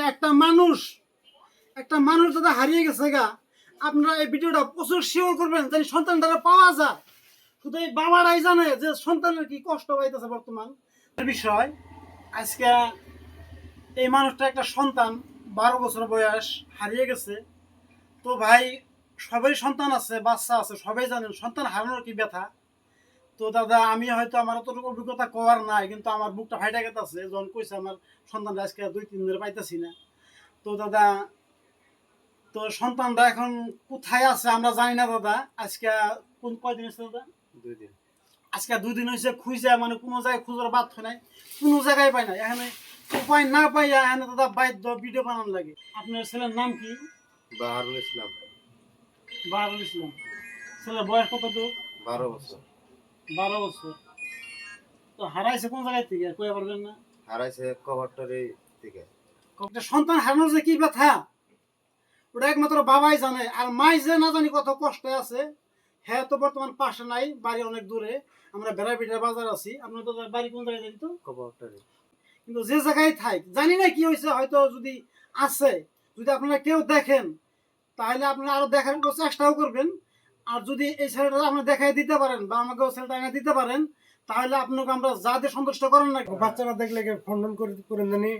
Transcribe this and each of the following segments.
না একটা মানুষ দাদা হারিয়ে গেছে গা। আপনারা এই ভিডিওটা প্রচুর শেয়ার করবেন যেন সন্তানটা পাওয়া যায়। শুধু এই বাবারাই জানে যে সন্তানের কি কষ্ট পাইতেছে বর্তমান বিষয়। আজকে এই মানুষটা একটা সন্তান 12 বছর বয়স হারিয়ে গেছে। তো ভাই, সবাই সন্তান আছে, বাচ্চা আছে, সবাই জানেন সন্তান হারানোর কি ব্যথা। তো দাদা, আমি হয়তো আমার অতটুকু অভিজ্ঞতা করার নাই, কিন্তু আমার বুকটা ফাইটা গেছে যখন কইছে আমার সন্তানটা আজকে 2-3 দিন ধরে পাইতেছি না। তো দাদা, তো সন্তানটা এখন কোথায় আছে আমরা জানি না দাদা। আজকে কোন কয়দিন হয়েছে দাদা? 2 দিন। আজকে 2 দিন হয়েছে খুঁজে, মানে কোনো জায়গায় খুঁজার বাধ্য নাই, কোনো জায়গায় পাই না। এখানে উপায় না পাইয়া এখানে দাদা বাধ্য ভিডিও বানানো লাগে। আপনার ছেলের নাম কি? বাহারুল ইসলাম। বাহারুল ইসলাম। ছেলের বয়স কতটুকু? 12 বছর। 12 বছর। তো হারাইছে কোন জায়গায় থেকে কইয়া পারবেন না? হারাইছে কবরটরি থেকে। একটা সন্তান হারানোর যে কি ব্যথা, ওটা একমাত্র বাবাই জানে। আর মাই যে না জানি কত কষ্টে আছে। হ্যাঁ, তো বর্তমান পাশে নাই, বাড়ি অনেক দূরে। আমরা বেড়াবিটার বাজার আছি। আপনার তো বাড়ি কোন জায়গায় জানি তো? কবরটরি। কিন্তু যে জায়গায় থাক, জানি না কি হয়েছে, হয়তো যদি আছে, যদি আপনারা কেউ দেখেন তাহলে আপনারা আরো দেখার চেষ্টাও করবেন। আর যদি এই ছেলেটা আপনি দেখাই দিতে পারেন বা আমাকেও ছেলেটা এনে দিতে পারেন, তাহলে আপনাকে আমরা যাতে সন্তুষ্ট করেন না। বাচ্চারা দেখলে ফোন করে জানি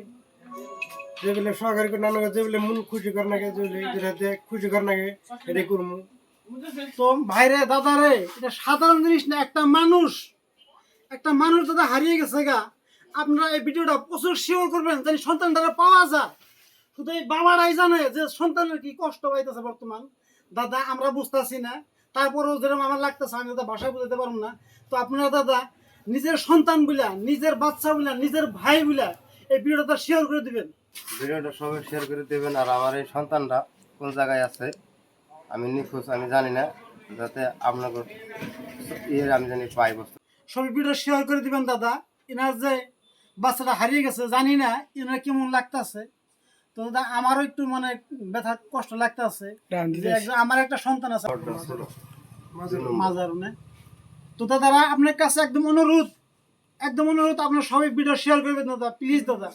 যেগুলো সহকারী করে নানা যেগুলো মন খুশি করে নাকি যেগুলো খুশি করে নাকি এটাই করবো। তো ভাইরে দাদা রে, এটা সাধারণ জিনিস না। একটা মানুষ দাদা হারিয়ে গেছে গা। আপনারা এই ভিডিওটা প্রচুর শেয়ার করবেন যেন সন্তানটা পাওয়া যায়। শুধু এই বাবারাই জানে যে সন্তানের কি কষ্ট পাইতেছে বর্তমান। দাদা, আমরা বুঝতেছি না, তারপরেও যেরকম আমার লাগতেছে আমি দাদা ভাষায় বুঝতে পারবো না। তো আপনারা দাদা নিজের সন্তান বুলা, নিজের বাচ্চা বুলা, নিজের ভাই বুলা এই ভিডিওটা শেয়ার করে দিবেন। ভিডিওটা সবাই শেয়ার করে দেবেন। আর আমার এই সন্তানটা কোন জায়গায় আছে আমি নিখোঁজ, আমি জানি না, যাতে আপনাকে আমি জানি পাই বস্তু। সবাই ভিডিও শেয়ার করে দিবেন দাদা। এনার যে বাচ্চাটা হারিয়ে গেছে, জানি না এনার কেমন লাগতেছে। তো দাদা, আমারও একটু মানে ব্যথা কষ্ট লাগতেছে যে আমার একটা সন্তান আছে মাজারুনে। তো দাদারা, আপনার কাছে একদম অনুরোধ, আপনার সবাই ভিডিও শেয়ার করবেন দাদা, প্লিজ দাদা।